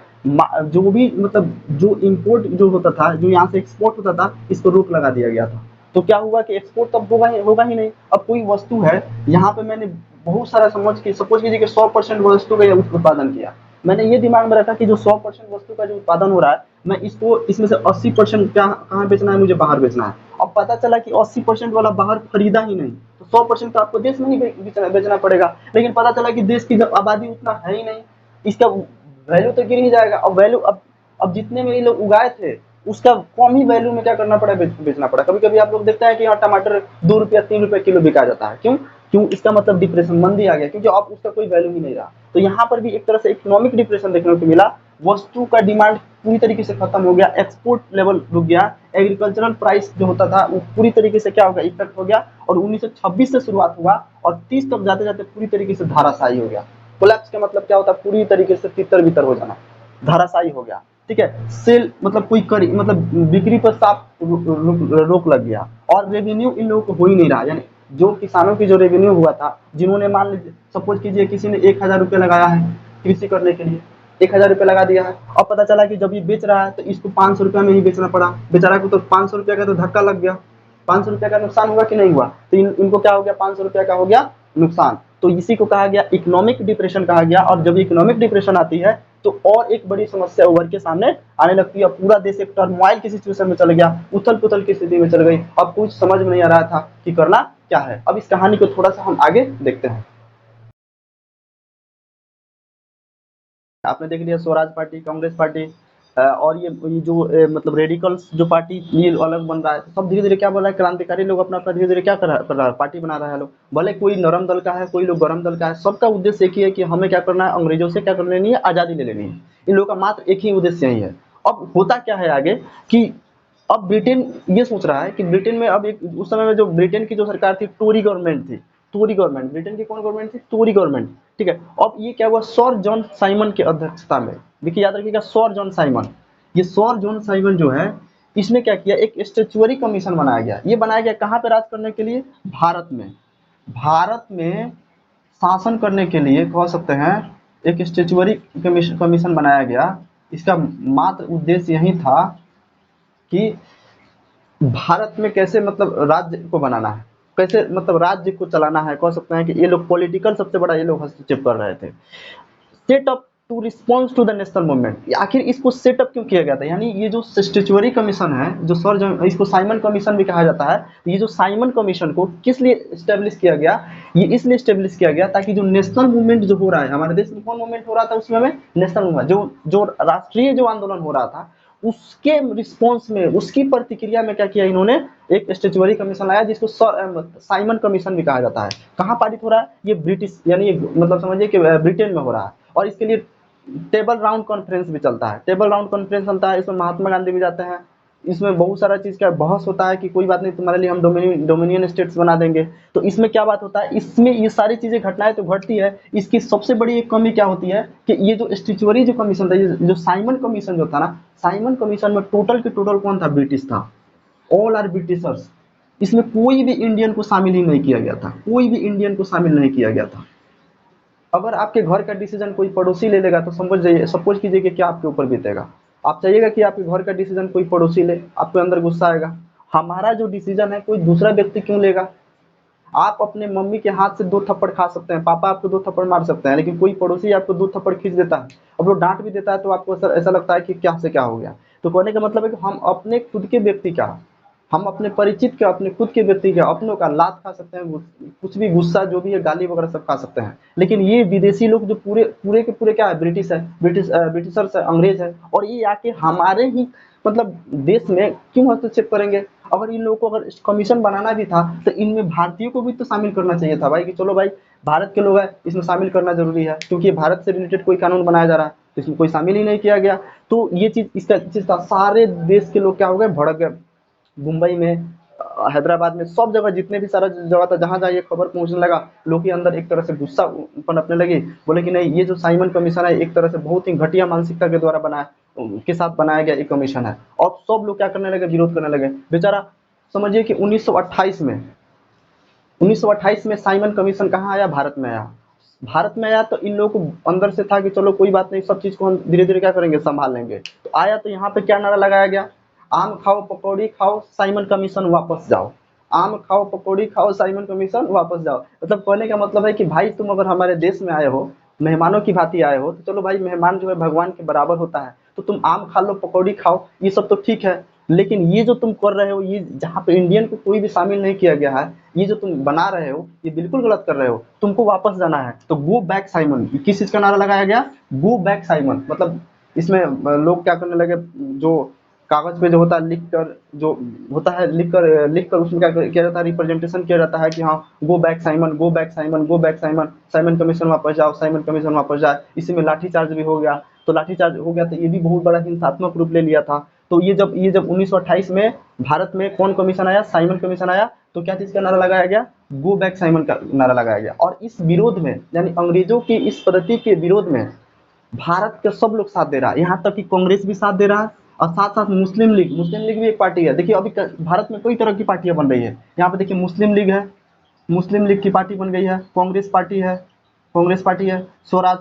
जो भी मतलब जो इम्पोर्ट जो होता था, जो यहाँ से एक्सपोर्ट होता था, इसको रोक लगा दिया गया था। तो क्या हुआ कि एक्सपोर्ट तब होगा ही नहीं। अब कोई वस्तु है यहाँ पे, मैंने बहुत सारा सपोज कीजिए कि 100% वस्तु का उत्पादन किया। मैंने ये दिमाग में रखा कि जो 100% वस्तु का जो उत्पादन हो रहा है, मैं इसको इसमें से 80% कहाँ बेचना है, मुझे बाहर बेचना है। अब पता चला कि 80% वाला बाहर खरीदा ही नहीं, तो 100% तो आपको देश में ही बेचना पड़ेगा। लेकिन पता चला कि देश की आबादी उतना है ही नहीं, इसका वैल्यू तो गिर ही जाएगा। अब वैल्यू अब जितने में ये लोग उगाए थे उसका कम ही वैल्यू में क्या करना पड़ा, बेचना पड़ा। कभी कभी आप लोग देखते हैं कि यहाँ टमाटर 2 रुपया 3 रुपये किलो बिका जाता है। क्यों क्यों इसका मतलब डिप्रेशन, मंदी आ गया, क्योंकि अब उसका कोई वैल्यू ही नहीं रहा। तो यहाँ पर भी एक तरह से इकोनॉमिक डिप्रेशन देखने को मिला। वस्तु का डिमांड पूरी तरीके से खत्म हो गया, एक्सपोर्ट लेवल रुक गया, एग्रीकल्चरल प्राइस जो होता था वो पूरी तरीके से क्या हो गया, इफेक्ट हो गया। और 1926 से शुरुआत हुआ और 30 तक जाते जाते पूरी तरीके से धाराशायी हो गया। कोलैप्स का मतलब क्या होता है, पूरी तरीके से तितर बितर हो जाना, धाराशायी हो गया। ठीक है, सेल मतलब कोई मतलब बिक्री पर साफ रोक लग गया। और रेवेन्यू इन लोगों को हो ही नहीं रहा, यानी जो किसानों की जो रेवेन्यू हुआ था, जिन्होंने मान लीजिए सपोज कीजिए किसी ने 1000 रुपये लगाया है कृषि करने के लिए, 1000 रुपये लगा दिया है। अब पता चला कि जब ये बेच रहा है तो इसको 500 रुपया में ही बेचना पड़ा। बेचारा को तो 500 रुपया का तो धक्का लग गया, 500 रुपया का नुकसान हुआ कि नहीं हुआ। तो इनको क्या हो गया, 500 रुपया का हो गया नुकसान। तो इसी को कहा गया इकोनॉमिक डिप्रेशन कहा गया। और जब इकोनॉमिक डिप्रेशन आती है तो और एक बड़ी समस्या उभर के सामने आने लगती है। पूरा देश एक टर्मोइल की सिचुएशन में चल गया, उथल पुथल की स्थिति में चल गई। अब कुछ समझ में नहीं आ रहा था कि करना क्या है। अब इस कहानी को थोड़ा सा हम आगे देखते हैं। आपने देख लिया स्वराज पार्टी, कांग्रेस पार्टी और ये जो मतलब रेडिकल्स जो पार्टी ये अलग बन रहा है। सब धीरे धीरे क्या बोल रहा है, क्रांतिकारी लोग अपना अपना धीरे धीरे क्या कर रहा है, पार्टी बना रहा है लोग। भले कोई नरम दल का है, कोई लोग गरम दल का है, सबका उद्देश्य एक ही है कि हमें क्या करना है, अंग्रेजों से क्या कर लेनी है, आज़ादी ले लेनी है। इन लोगों का मात्र एक ही उद्देश्य यही है। अब होता क्या है आगे कि अब ब्रिटेन ये सोच रहा है कि ब्रिटेन में अब एक उस समय में जो ब्रिटेन की जो सरकार थी, टोरी गवर्नमेंट थी। टोरी गवर्नमेंट, ब्रिटेन की कौन गवर्नमेंट थी, टोरी गवर्नमेंट। ठीक है, अब ये क्या हुआ, सर जॉन साइमन की अध्यक्षता में, देखिए याद रखिएगा सर जॉन साइमन। ये सर जॉन साइमन जो है, इसने क्या किया, एक स्टेचुअरी कमीशन बनाया गया। ये बनाया गया कहाँ पे, राज करने के लिए, भारत में। भारत में शासन करने के लिए कह सकते हैं एक स्टेचुअरी कमीशन बनाया गया। इसका मात्र उद्देश्य यही था कि भारत में कैसे मतलब राज्य को बनाना है, कैसे मतलब राज्य को चलाना है। कह सकते हैं कि ये लोग पॉलिटिकल सबसे बड़ा ये लोग हस्तक्षेप कर रहे थे। Setup to response to the national movement, आखिर इसको सेटअप क्यों किया गया था। यानी ये जो स्टेचुअरी कमीशन है, जो सर इसको साइमन कमीशन भी कहा जाता है। ये जो साइमन कमीशन को किस लिए स्टेब्लिश किया गया, ये इसलिए स्टेब्लिश किया गया ताकि जो नेशनल मूवमेंट जो हो रहा है हमारे देश में, कौन मूवमेंट हो रहा था उसमें में, नेशनल मूवमेंट, जो जो राष्ट्रीय जो आंदोलन हो रहा था उसके रिस्पॉन्स में, उसकी प्रतिक्रिया में क्या किया इन्होंने, एक स्टेचुअरी कमीशन लाया जिसको साइमन कमीशन भी कहा जाता है। कहाँ पारित हो रहा है, ये ब्रिटिश यानी मतलब समझिए कि ब्रिटेन में हो रहा है। और इसके लिए टेबल राउंड कॉन्फ्रेंस भी चलता है, टेबल राउंड कॉन्फ्रेंस चलता है, इसमें महात्मा गांधी भी जाते हैं, इसमें बहुत सारा चीज़ का बहस होता है कि कोई बात नहीं, तुम्हारे लिए हम डोमिनियन स्टेट्स बना देंगे। तो इसमें क्या बात होता है, इसमें ये सारी चीज़ें घटनाएं तो घटती है, इसकी सबसे बड़ी एक कमी क्या होती है कि ये जो स्टिचुअरी जो कमीशन था, ये जो साइमन कमीशन जो था ना, साइमन कमीशन में टोटल के टोटल कौन था, ब्रिटिश था। All are Britishers. इसमें कोई भी इंडियन को शामिल ही नहीं किया गया था, कोई भी इंडियन को शामिल नहीं किया गया था। अगर आपके घर का डिसीजन कोई पड़ोसी ले लेगा तो समझ जाइए, सपोज कीजिए कि क्या आपके ऊपर बीतेगा। आप चाहिएगा कि आपके घर का डिसीजन कोई पड़ोसी ले, आपके अंदर गुस्सा आएगा, हमारा जो डिसीजन है कोई दूसरा व्यक्ति क्यों लेगा। आप अपने मम्मी के हाथ से 2 थप्पड़ खा सकते हैं, पापा आपको 2 थप्पड़ मार सकते हैं, लेकिन कोई पड़ोसी आपको 2 थप्पड़ खींच देता है, अब वो डांट भी देता है तो आपको ऐसा लगता है कि क्या से क्या हो गया। तो कहने का मतलब है कि हम अपने खुद के व्यक्ति का, हम अपने परिचित के, अपने खुद के व्यक्ति के, अपनों का लात खा सकते हैं, कुछ भी गुस्सा जो भी है, गाली वगैरह सब खा सकते हैं। लेकिन ये विदेशी लोग जो पूरे पूरे के पूरे क्या है, ब्रिटिश है, ब्रिटिशर्स है, अंग्रेज है, और ये आके हमारे ही मतलब देश में क्यों हस्तक्षेप करेंगे। अगर इन लोगों को अगर कमीशन बनाना भी था तो इनमें भारतीयों को भी तो शामिल करना चाहिए था भाई, कि चलो भाई भारत के लोग हैं, इसमें शामिल करना जरूरी है, क्योंकि ये भारत से रिलेटेड कोई कानून बनाया जा रहा है, तो इसमें कोई शामिल ही नहीं किया गया। तो ये चीज, इसका चीज था, सारे देश के लोग क्या हो गए, भड़क गए। मुंबई में, हैदराबाद में, सब जगह जितने भी सारा जगह था, जहाँ जहाँ ये खबर पहुंचने लगा, लोग के अंदर एक तरह से गुस्सा पनपने लगी। बोले कि नहीं, ये जो साइमन कमीशन है एक तरह से बहुत ही घटिया मानसिकता के द्वारा बनाया के साथ बनाया गया एक कमीशन है। और सब लोग क्या करने लगे, विरोध करने लगे। बेचारा समझिए कि 1928 में साइमन कमीशन कहाँ आया, भारत में आया। भारत में आया तो इन लोगों को अंदर से था कि चलो कोई बात नहीं, सब चीज को हम धीरे धीरे क्या करेंगे, संभाल लेंगे। तो आया तो यहाँ पे क्या नारा लगाया गया, आम खाओ पकौड़ी खाओ, साइमन कमीशन वापस जाओ। आम खाओ पकौड़ी खाओ, साइमन कमीशन वापस जाओ। मतलब कहने का मतलब है कि भाई तुम अगर हमारे देश में आए हो, मेहमानों की भांति आए हो, तो चलो भाई, मेहमान जो है भगवान के बराबर होता है, तो तुम आम खा लो, पकौड़ी खाओ, ये सब तो ठीक है। लेकिन ये जो तुम कर रहे हो, ये जहाँ पे इंडियन को कोई भी शामिल नहीं किया गया है, ये जो तुम बना रहे हो, ये बिल्कुल गलत कर रहे हो, तुमको वापस जाना है। तो गो बैक साइमन, किस चीज का नारा लगाया गया, गो बैक साइमन। मतलब इसमें लोग क्या करने लगे, जो कागज पे जो होता है लिख कर, जो होता है लिख कर उसमें क्या किया जाता है, रिप्रेजेंटेशन किया जाता है कि हाँ, go back Simon, go back Simon, go back Simon, Simon commission वापस जाओ, साइमन कमीशन वापस जाए। इसी में लाठीचार्ज भी हो गया। तो लाठीचार्ज हो गया तो ये भी बहुत बड़ा हिंसात्मक रूप ले लिया था। तो ये जब 1928 में भारत में कौन कमीशन आया, साइमन कमीशन आया, तो क्या चीज का नारा लगाया गया, गो बैक साइमन का नारा लगाया गया। और इस विरोध में, यानी अंग्रेजों की इस पद्धति के विरोध में भारत के सब लोग साथ दे रहा है, यहाँ तक कि कांग्रेस भी साथ दे रहा है, और साथ साथ मुस्लिम लीग भी एक पार्टी है। देखिए अभी भारत में कई तरह की पार्टियां बन रही है। यहाँ पे देखिए मुस्लिम लीग है, मुस्लिम लीग की पार्टी बन गई है, कांग्रेस पार्टी है, स्वराज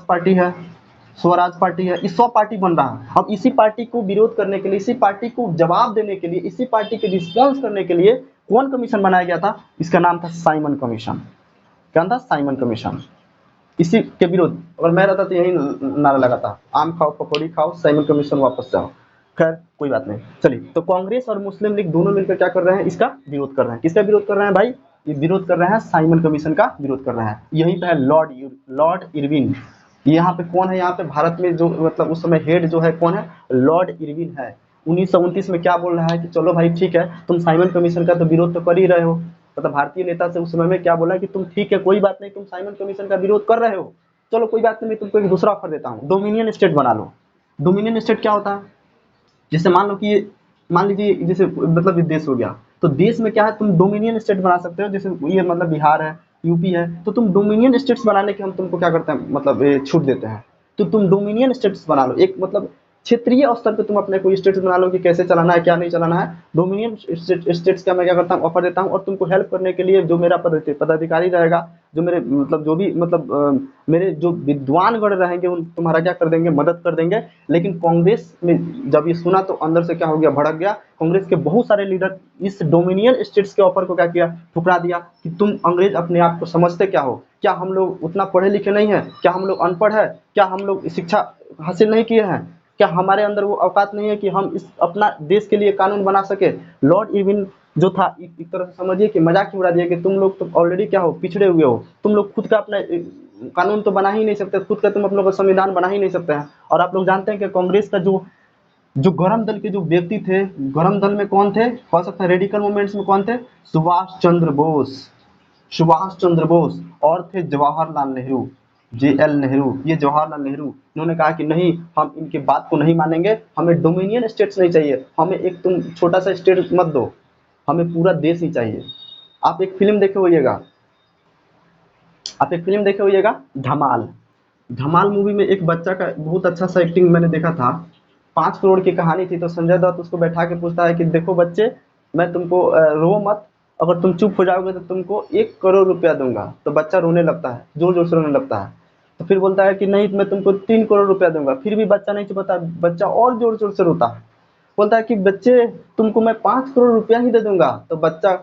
पार्टी है, ये सब पार्टी बन रहा है। अब इसी पार्टी को विरोध करने के लिए, इसी पार्टी को जवाब देने के लिए, इसी पार्टी के रिस्पॉन्स करने के लिए कौन कमीशन बनाया गया था, इसका नाम था साइमन कमीशन। क्या था, साइमन कमीशन। इसी के विरोध, अगर मैं रहता तो यही नारा लगाता, आम खाओ पकौड़ी खाओ, साइमन कमीशन वापस जाओ। खैर कोई बात नहीं, चलिए। तो कांग्रेस और मुस्लिम लीग दोनों मिलकर क्या कर रहे हैं, इसका विरोध कर रहे हैं। किसका विरोध कर रहे हैं भाई, ये विरोध कर रहे हैं, साइमन कमीशन का विरोध कर रहे हैं। यहीं पे है लॉर्ड इरविन। यहाँ पे कौन है, यहाँ पे भारत में जो मतलब उस समय हेड जो है कौन है, लॉर्ड इरविन है। 1929 में क्या बोल रहा है कि चलो भाई ठीक है, तुम साइमन कमीशन का तो विरोध तो कर ही रहे हो। मतलब भारतीय नेता से उस समय में क्या बोला कि तुम ठीक है, कोई बात नहीं, तुम साइमन कमीशन का विरोध कर रहे हो, चलो कोई बात नहीं, मैं तुमको एक दूसरा ऑफर देता हूँ, डोमिनियन स्टेट बना लो। डोमिनियन स्टेट क्या होता है, जैसे मान लीजिए जैसे मतलब ये देश हो गया, तो देश में क्या है, तुम डोमिनियन स्टेट बना सकते हो। जैसे ये मतलब बिहार है, यूपी है, तो तुम डोमिनियन स्टेट्स बनाने के हम तुमको क्या करते हैं, मतलब छूट देते हैं। तो तुम डोमिनियन स्टेट्स बना लो, एक मतलब क्षेत्रीय स्तर पे तुम अपने कोई स्टेट्स बना लो कि कैसे चलाना है, क्या नहीं चलाना है। डोमिनियन स्टेट्स का मैं क्या करता हूँ, ऑफर देता हूँ, और तुमको हेल्प करने के लिए जो मेरा पदाधिकारी रहेगा, जो मेरे मतलब जो भी मतलब मेरे जो विद्वान गण रहेंगे, उन तुम्हारा क्या कर देंगे, मदद कर देंगे। लेकिन कांग्रेस में जब ये सुना तो अंदर से क्या हो गया, भड़क गया। कांग्रेस के बहुत सारे लीडर इस डोमिनियन स्टेट्स के ऑफर को क्या किया, ठुकरा दिया कि तुम अंग्रेज अपने आप को समझते क्या हो, क्या हम लोग उतना पढ़े लिखे नहीं है, क्या हम लोग अनपढ़ है, क्या हम लोग शिक्षा हासिल नहीं किए हैं, क्या हमारे अंदर वो औकात नहीं है कि हम इस अपना देश के लिए कानून बना सके। लॉर्ड इरविन जो था, एक तरह से समझिए कि मजाक ही उड़ा दिया कि तुम लोग तो ऑलरेडी क्या हो, पिछड़े हुए हो, तुम लोग खुद का अपना कानून तो बना ही नहीं सकते, खुद का तुम अपने को संविधान बना ही नहीं सकते हैं। और आप लोग जानते हैं कि कांग्रेस का जो जो गरम दल के जो व्यक्ति थे, गरम दल में कौन थे, कह सकते हैं रेडिकल मूवमेंट्स में कौन थे, सुभाष चंद्र बोस, और थे जवाहरलाल नेहरू। JL नेहरू, ये जवाहरलाल नेहरू, इन्होंने कहा कि नहीं, हम इनकी बात को नहीं मानेंगे, हमें डोमिनियन स्टेट्स नहीं चाहिए, हमें एक तुम छोटा सा स्टेट मत दो, हमें पूरा देश ही चाहिए। आप एक फिल्म देखे होइएगा, आप एक फिल्म देखे होइएगा, धमाल। धमाल मूवी में एक बच्चा का बहुत अच्छा सा एक्टिंग मैंने देखा था। 5 करोड़ की कहानी थी, तो संजय दत्त उसको बैठा के पूछता है कि देखो बच्चे, मैं तुमको रो मत, अगर तुम चुप हो जाओगे तो तुमको 1 करोड़ रुपया दूंगा। तो बच्चा रोने लगता है, जोर जोर से रोने लगता है। तो फिर बोलता है कि नहीं, मैं तुमको 3 करोड़ रुपया दूंगा। फिर भी बच्चा नहीं चुपाता, बच्चा और जोर जोर से रोता है, बोलता है कि बच्चे, तुमको मैं 5 करोड़ रुपया ही दे दूंगा। तो बच्चा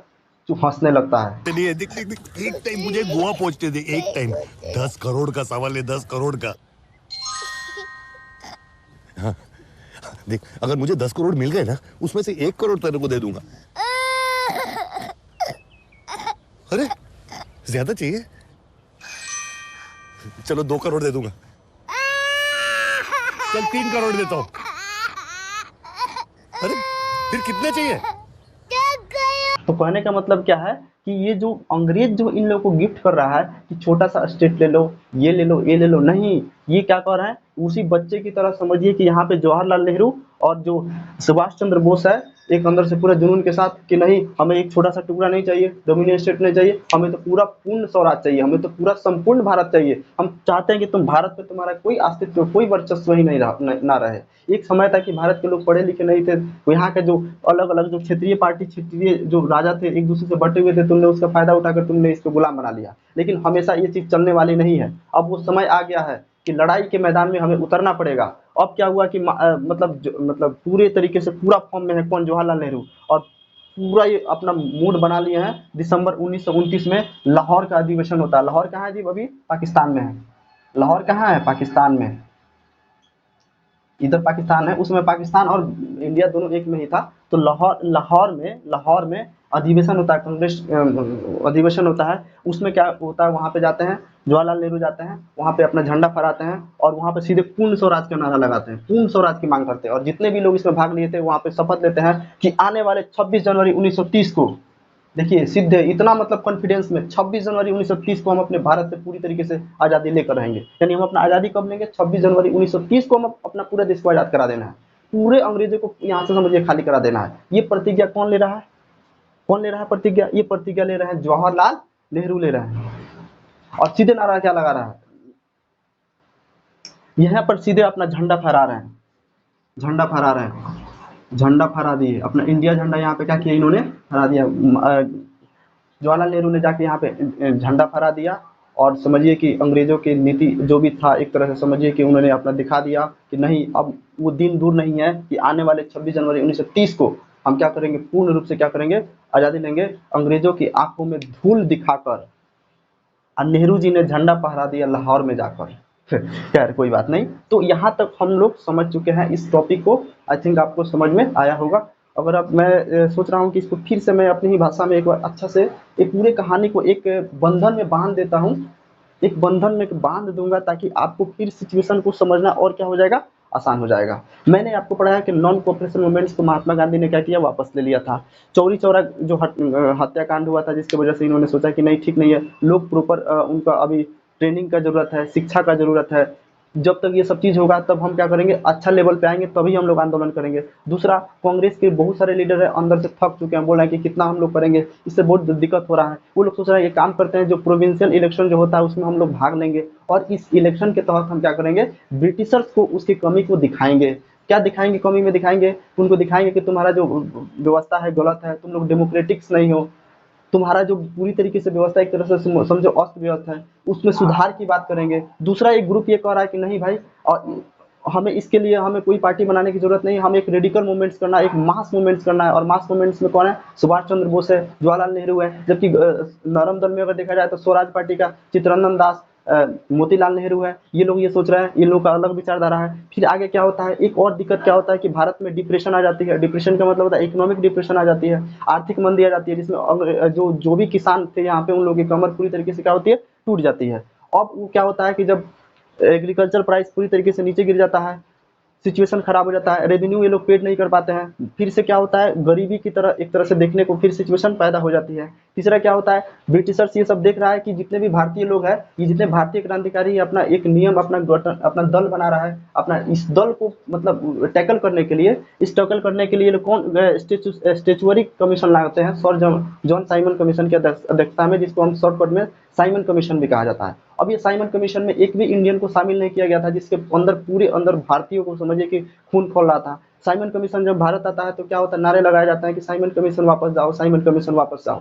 चुप हंसने लगता है। चलिए देख देख देख, एक टाइम मुझे गोवा पहुंचते थे, एक टाइम 10 करोड़ का सवाल है, 10 करोड़ का। हाँ, देख अगर मुझे 10 करोड़ मिल गए ना, उसमें से 1 करोड़ तेरे को दे दूंगा। अरे ज्यादा चाहिए, चलो 2 करोड़ दे दूंगा। चल 3 करोड़ देता हूं। अरे फिर कितने चाहिए? तो कहने का मतलब क्या है कि ये जो अंग्रेज जो इन लोगों को गिफ्ट कर रहा है कि छोटा सा स्टेट ले लो, ये ले लो, ये ले लो, नहीं, ये क्या कर रहा है, उसी बच्चे की तरह समझिए कि यहाँ पे जवाहरलाल नेहरू और जो सुभाष चंद्र बोस है, एक अंदर से पूरे जुनून के साथ कि नहीं, हमें एक छोटा सा टुकड़ा नहीं चाहिए, डोमिनियन स्टेट नहीं चाहिए, हमें तो पूरा पूर्ण स्वराज चाहिए, हमें तो पूरा संपूर्ण भारत चाहिए। हम चाहते हैं कि तुम भारत में तुम्हारा कोई अस्तित्व, कोई वर्चस्व ही नहीं ना रहे। एक समय था कि भारत के लोग पढ़े लिखे नहीं थे, तो यहाँ के जो अलग अलग जो क्षेत्रीय पार्टी, क्षेत्रीय जो राजा थे, एक दूसरे से बटे हुए थे, तुमने उसका फायदा उठाकर तुमने इसको गुलाम बना लिया। लेकिन हमेशा ये चीज चलने वाली नहीं है। अब वो समय आ गया है कि लड़ाई के मैदान में हमें उतरना पड़ेगा। अब क्या हुआ कि मतलब पूरे तरीके से पूरा फॉर्म में है कौन, जवाहरलाल नेहरू, और पूरा ये अपना मूड बना लिए हैं। दिसंबर 1929 में लाहौर का अधिवेशन होता है। लाहौर कहाँ है जी? अभी पाकिस्तान में है। लाहौर कहाँ है? पाकिस्तान में है। इधर पाकिस्तान है, उसमें पाकिस्तान और इंडिया दोनों एक में ही था। तो लाहौर में अधिवेशन होता है, कांग्रेस अधिवेशन होता है। उसमें क्या होता है, वहाँ पे जाते हैं, जवाहरलाल नेहरू जाते हैं, वहाँ पे अपना झंडा फहराते हैं और वहाँ पे सीधे पूर्ण स्वराज का नारा लगाते हैं, पूर्ण स्वराज की मांग करते हैं। और जितने भी लोग इसमें भाग लिए थे, वहाँ पे शपथ लेते हैं कि आने वाले 26 जनवरी 1930 को, देखिए सिद्ध है इतना, मतलब कॉन्फिडेंस में, 26 जनवरी 1930 को हम अपने भारत से पूरी तरीके से आज़ादी लेकर रहेंगे। यानी हम अपना आज़ादी कब लेंगे? 26 जनवरी 1930 को हम अपना पूरे देश को आज़ाद करा देना है। पूरे अंग्रेजों को यहाँ से समझिए खाली करा देना है। ये प्रतिज्ञा कौन ले रहा है? कौन ले रहा है प्रतिज्ञा? ये प्रतिज्ञा ले रहे हैं जवाहरलाल नेहरू ले रहे हैं। और सीधे नारा क्या लगा रहा है? यहाँ पर सीधे अपना झंडा फहरा रहे हैं, झंडा फहरा रहे हैं, झंडा फहरा दिए अपना इंडिया झंडा। यहाँ पे क्या किया इन्होंने? फहरा दिया। जवाहरलाल नेहरू ने जाके यहाँ पे झंडा फहरा दिया। और समझिए कि अंग्रेजों की नीति जो भी था, एक तरह से समझिए कि उन्होंने अपना दिखा दिया कि नहीं, अब वो दिन दूर नहीं है कि आने वाले 26 जनवरी 1930 को हम क्या करेंगे, पूर्ण रूप से क्या करेंगे, आज़ादी लेंगे, अंग्रेजों की आंखों में धूल दिखाकर। और नेहरू जी ने झंडा फहरा दिया लाहौर में जाकर। खैर कोई बात नहीं। तो यहाँ तक हम लोग समझ चुके हैं इस टॉपिक को। आई थिंक आपको समझ में आया होगा। अगर अब मैं सोच रहा हूँ कि इसको फिर से मैं अपनी ही भाषा में एक बार अच्छा से एक पूरे कहानी को एक बंधन में बांध देता हूँ, एक बंधन में बांध दूंगा, ताकि आपको फिर सिचुएशन को समझना और क्या हो जाएगा, आसान हो जाएगा। मैंने आपको पढ़ाया कि नॉन कोऑपरेशन मूवमेंट्स को महात्मा गांधी ने क्या किया, वापस ले लिया था। चौरी चौरा जो हत्याकांड हुआ था, जिसकी वजह से इन्होंने सोचा कि नहीं ठीक नहीं है, लोग प्रॉपर उनका अभी ट्रेनिंग का जरूरत है, शिक्षा का जरूरत है। जब तक ये सब चीज़ होगा तब हम क्या करेंगे, अच्छा लेवल पे आएंगे, तभी हम लोग आंदोलन करेंगे। दूसरा, कांग्रेस के बहुत सारे लीडर है अंदर से थक चुके हैं, बोल रहे हैं कि कितना हम लोग करेंगे, इससे बहुत दिक्कत हो रहा है। वो लोग सोच रहे हैं, ये काम करते हैं, जो प्रोविंशियल इलेक्शन जो होता है उसमें हम लोग भाग लेंगे, और इस इलेक्शन के तहत हम क्या करेंगे, ब्रिटिशर्स को उसकी कमी को दिखाएंगे। क्या दिखाएंगे? कमी में दिखाएंगे, उनको दिखाएंगे कि तुम्हारा जो व्यवस्था है गलत है, तुम लोग डेमोक्रेटिक्स नहीं हो, तुम्हारा जो पूरी तरीके से व्यवस्था एक तरह से समझो अस्त व्यस्त है, उसमें सुधार की बात करेंगे। दूसरा एक ग्रुप ये कह रहा है कि नहीं भाई, और हमें इसके लिए हमें कोई पार्टी बनाने की जरूरत नहीं, हमें एक रेडिकल मूवमेंट्स करना है, एक मास मूवमेंट्स करना है। और मास मूवमेंट्स में कौन है? सुभाष चंद्र बोस है, जवाहरलाल नेहरू है। जबकि नरम दल में अगर देखा जाए तो स्वराज पार्टी का चित्तरंजन दास, मोतीलाल नेहरू है। ये लोग ये सोच रहे हैं, ये लोग का अलग विचारधारा है। फिर आगे क्या होता है, एक और दिक्कत क्या होता है कि भारत में डिप्रेशन आ जाती है। डिप्रेशन का मतलब होता है इकोनॉमिक डिप्रेशन आ जाती है, आर्थिक मंदी आ जाती है, जिसमें जो भी किसान थे यहाँ पे, उन लोगों की कमर पूरी तरीके से क्या होती है, टूट जाती है। अब वो क्या होता है कि जब एग्रीकल्चर प्राइस पूरी तरीके से नीचे गिर जाता है, सिचुएशन खराब हो जाता है, रेवेन्यू ये लोग पेड नहीं कर पाते हैं, फिर से क्या होता है गरीबी की तरह एक तरह से देखने को फिर सिचुएशन पैदा हो जाती है। तीसरा क्या होता है, ब्रिटिशर्स ये सब देख रहा है कि जितने भी भारतीय लोग हैं, ये जितने भारतीय क्रांतिकारी अपना एक नियम अपना दल बना रहा है, अपना इस दल को मतलब टैकल करने के लिए, इस टैकल करने के लिए लोग कौन स्टेचुअरी कमीशन लाते हैं, सर जॉन साइमन कमीशन की अध्यक्षता में, जिसको हम शॉर्टकट में साइमन कमीशन भी कहा जाता है। अब ये साइमन कमीशन में एक भी इंडियन को शामिल नहीं किया गया था, जिसके अंदर पूरे अंदर भारतीयों को समझिए कि खून खौल रहा था। साइमन कमीशन जब भारत आता है तो क्या होता है, नारे लगाए जाते हैं कि साइमन कमीशन वापस जाओ, साइमन कमीशन वापस जाओ।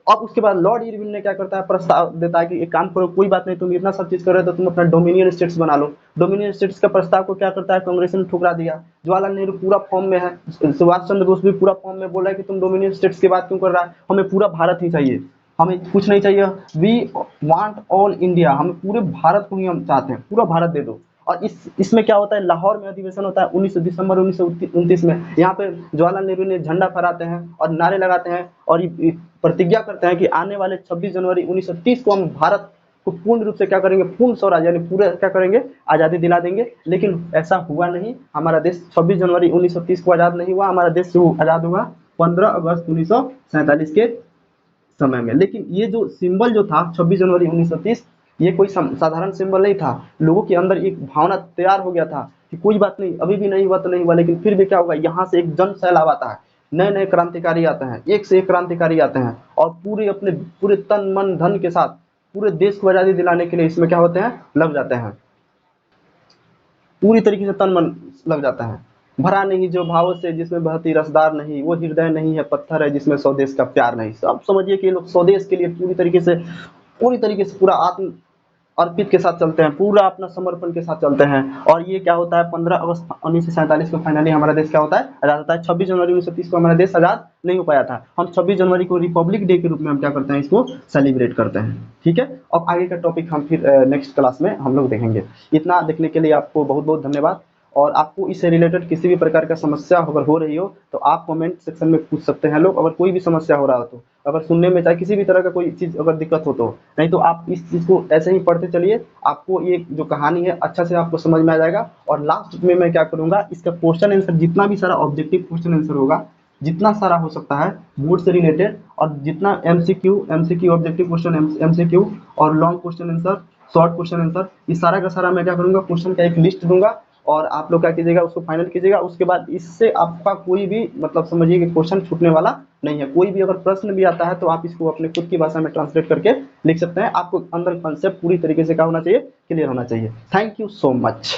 अब उसके बाद लॉर्ड इरविन ने क्या करता है, प्रस्ताव देता है कि एक काम करो, कोई बात नहीं, तुम इतना सब चीज कर रहे हो तो तुम अपना डोमिनियन स्टेट्स बना लो। डोमिनियन स्टेट्स का प्रस्ताव को क्या करता है, कांग्रेस ने ठुकरा दिया। जवाहरलाल नेहरू पूरा फॉर्म में है, सुभाष चंद्र बोस भी पूरा फॉर्म में बोल रहा है कि तुम डोमिनियन स्टेट्स की बात क्यों कर रहा है, हमें पूरा भारत ही चाहिए, हमें कुछ नहीं चाहिए, वी वांट ऑल इंडिया, हमें पूरे भारत को ही हम चाहते हैं, पूरा भारत दे दो। और इसमें क्या होता है, लाहौर में अधिवेशन होता है 19 दिसंबर 1929 में। यहाँ पे जवाहरलाल नेहरू ने झंडा फहराते हैं और नारे लगाते हैं और ये प्रतिज्ञा करते हैं कि आने वाले 26 जनवरी 1930 को हम भारत को पूर्ण रूप से क्या करेंगे, पूर्ण स्वराज यानी पूरे क्या करेंगे, आज़ादी दिला देंगे। लेकिन ऐसा हुआ नहीं, हमारा देश 26 जनवरी 1930 को आज़ाद नहीं हुआ, हमारा देश आज़ाद हुआ 15 अगस्त 1947 के समय में। लेकिन ये जो सिंबल जो था 26 जनवरी 1930, ये कोई साधारण सिंबल नहीं था। लोगों के अंदर एक भावना तैयार हो गया था कि कोई बात नहीं, अभी भी नहीं हुआ तो नहीं हुआ, लेकिन फिर भी क्या होगा, यहाँ से एक जन सैलाब आता है, नए नए क्रांतिकारी आते हैं, एक से एक क्रांतिकारी आते हैं और पूरे अपने पूरे तन मन धन के साथ पूरे देश को आज़ादी दिलाने के लिए इसमें क्या होते हैं, लग जाते हैं, पूरी तरीके से तन मन लग जाता है। भरा नहीं जो भावों से जिसमें बहती रसदार नहीं, वो हृदय नहीं है पत्थर है जिसमें स्वदेश का प्यार नहीं। सब समझिए कि ये लोग स्वदेश के लिए पूरी तरीके से पूरा आत्म अर्पित के साथ चलते हैं, पूरा अपना समर्पण के साथ चलते हैं। और ये क्या होता है, 15 अगस्त 1947 को फाइनली हमारा देश क्या होता है, आज़ाद होता है। 26 जनवरी 1930 को हमारा देश आज़ाद नहीं हो पाया था। हम 26 जनवरी को रिपब्लिक डे के रूप में हम क्या करते हैं, इसको सेलिब्रेट करते हैं। ठीक है, अब आगे का टॉपिक हम फिर नेक्स्ट क्लास में हम लोग देखेंगे। इतना देखने के लिए आपको बहुत बहुत धन्यवाद। और आपको इससे रिलेटेड किसी भी प्रकार का समस्या अगर हो रही हो तो आप कमेंट सेक्शन में पूछ सकते हैं लोग, अगर कोई भी समस्या हो रहा हो तो, अगर सुनने में चाहे किसी भी तरह का कोई चीज़ अगर दिक्कत हो तो। नहीं तो आप इस चीज़ को ऐसे ही पढ़ते चलिए, आपको ये जो कहानी है अच्छा से आपको समझ में आ जाएगा। और लास्ट में मैं क्या करूँगा, इसका क्वेश्चन आंसर जितना भी सारा ऑब्जेक्टिव क्वेश्चन आंसर होगा, जितना सारा हो सकता है बोर्ड से रिलेटेड, और जितना एमसीक्यू ऑब्जेक्टिव क्वेश्चन, एमसीक्यू और long question answer, short question answer, इस सारा का सारा मैं क्या करूँगा, क्वेश्चन का एक लिस्ट दूंगा और आप लोग क्या कीजिएगा, उसको फाइनल कीजिएगा। उसके बाद इससे आपका कोई भी मतलब समझिए कि क्वेश्चन छूटने वाला नहीं है। कोई भी अगर प्रश्न भी आता है तो आप इसको अपने खुद की भाषा में ट्रांसलेट करके लिख सकते हैं। आपको अंदर कॉन्सेप्ट पूरी तरीके से क्या होना चाहिए, क्लियर होना चाहिए। Thank you so much.